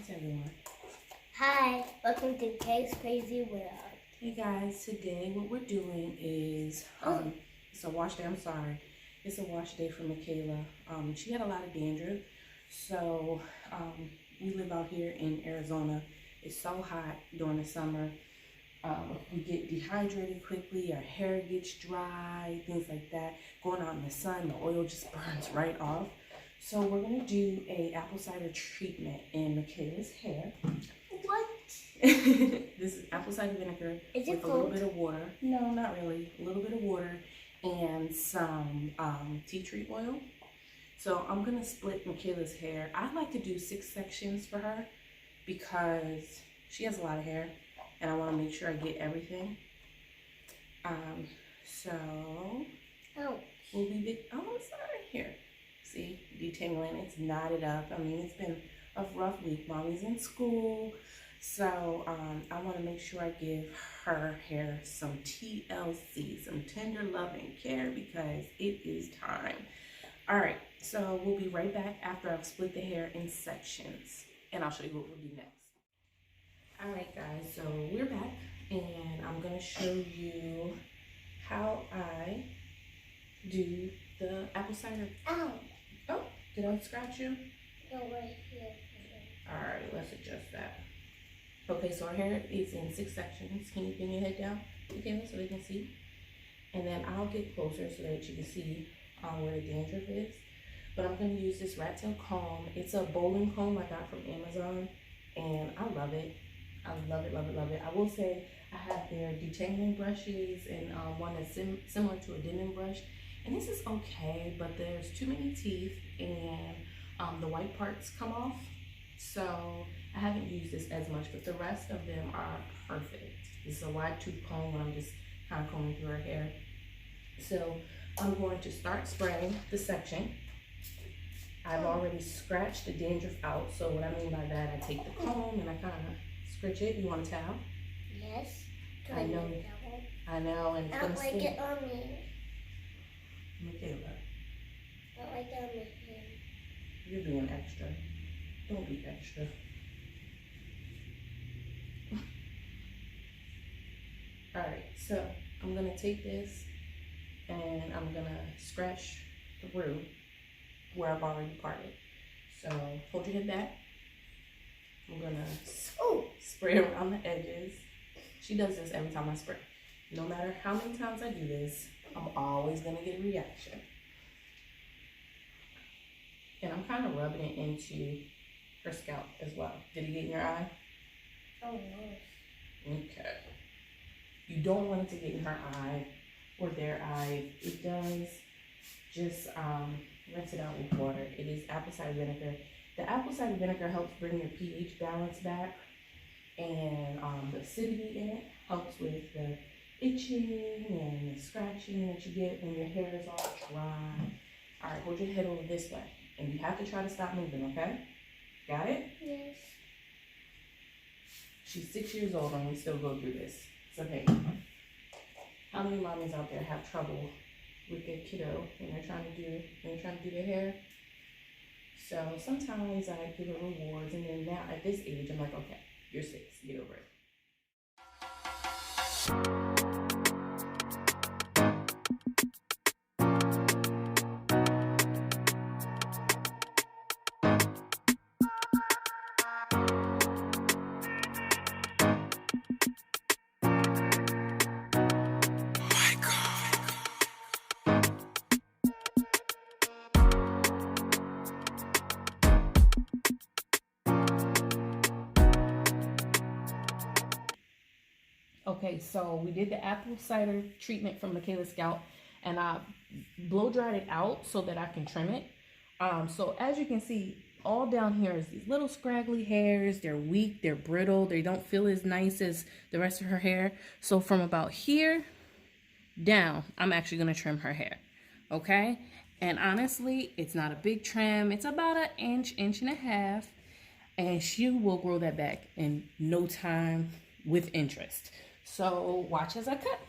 to everyone. Hi, welcome to Kay's Crazy World. Hey guys, today what we're doing is it's a wash day. I'm sorry, it's a wash day for Michaela. She had a lot of dandruff, so we live out here in Arizona. It's so hot during the summer. We get dehydrated quickly. Our hair gets dry, things like that. Going out in the sun, the oil just burns right off. So we're gonna do a apple cider treatment in Michaela's hair. What? This is apple cider vinegar with a little bit of water. No, not really. A little bit of water and some tea tree oil. So I'm gonna split Michaela's hair. I like to do 6 sections for her because she has a lot of hair and I want to make sure I get everything. So we'll be sorry. Here, see, detangling. It's knotted up. I mean, it's been a rough week. Mommy's in school, so I want to make sure I give her hair some TLC, some tender loving care, because it is time. All right, so we'll be right back after I've split the hair in sections, and I'll show you what we'll do next. All right, guys, so we're back, and I'm gonna show you how I do the apple cider. Ow! Oh, did I scratch you? No, right here. All right, let's adjust that. Okay, so our hair is in 6 sections. Can you bring your head down, okay, so they can see? And then I'll get closer so that you can see where the dandruff is. But I'm gonna use this rat tail comb. It's a bowling comb I got from Amazon, and I love it. I love it, love it, love it. I will say I have their detangling brushes and one that's similar to a denim brush. And this is okay, but there's too many teeth and the white parts come off. So I haven't used this as much, but the rest of them are perfect. This is a wide tooth comb when I'm just kind of combing through her hair. So I'm going to start spraying the section. I've already scratched the dandruff out. So what I mean by that, I take the comb and I kind of scratch it. You want a towel? Yes. I know. I know, and it's I don't gonna like stink. it on me. Michaela, I don't like it on my hand. you're being extra. Don't be extra. All right, so I'm gonna take this and I'm gonna scratch through where I've already parted. So hold your head back. I'm gonna spray around the edges. She does this every time I spray. No matter how many times I do this, I'm always gonna get a reaction. And I'm kind of rubbing it into her scalp as well. Did it get in your eye? Oh, no. Okay. You don't want it to get in her eye or their eye. It does. Just rinse it out with water. It is apple cider vinegar. The apple cider vinegar helps bring your pH balance back, and the acidity in it helps with the itching and the scratching that you get when your hair is all dry. All right, hold your head over this way, and you have to try to stop moving, okay? Got it? Yes. She's 6 years old and we still go through this. It's okay. How many mommies out there have trouble with their kiddo when they're trying to do their hair? So sometimes I give her rewards, and then now at this age, I'm like, okay, you're 6, get over it. Okay, so we did the apple cider treatment from Michaela's scalp, and I blow dried it out so that I can trim it. So as you can see, all down here is these little scraggly hairs. They're weak, they're brittle, they don't feel as nice as the rest of her hair. So from about here down, I'm actually gonna trim her hair, okay? And honestly, it's not a big trim. It's about an inch, inch and a half, and she will grow that back in no time with interest. So watch as I cut.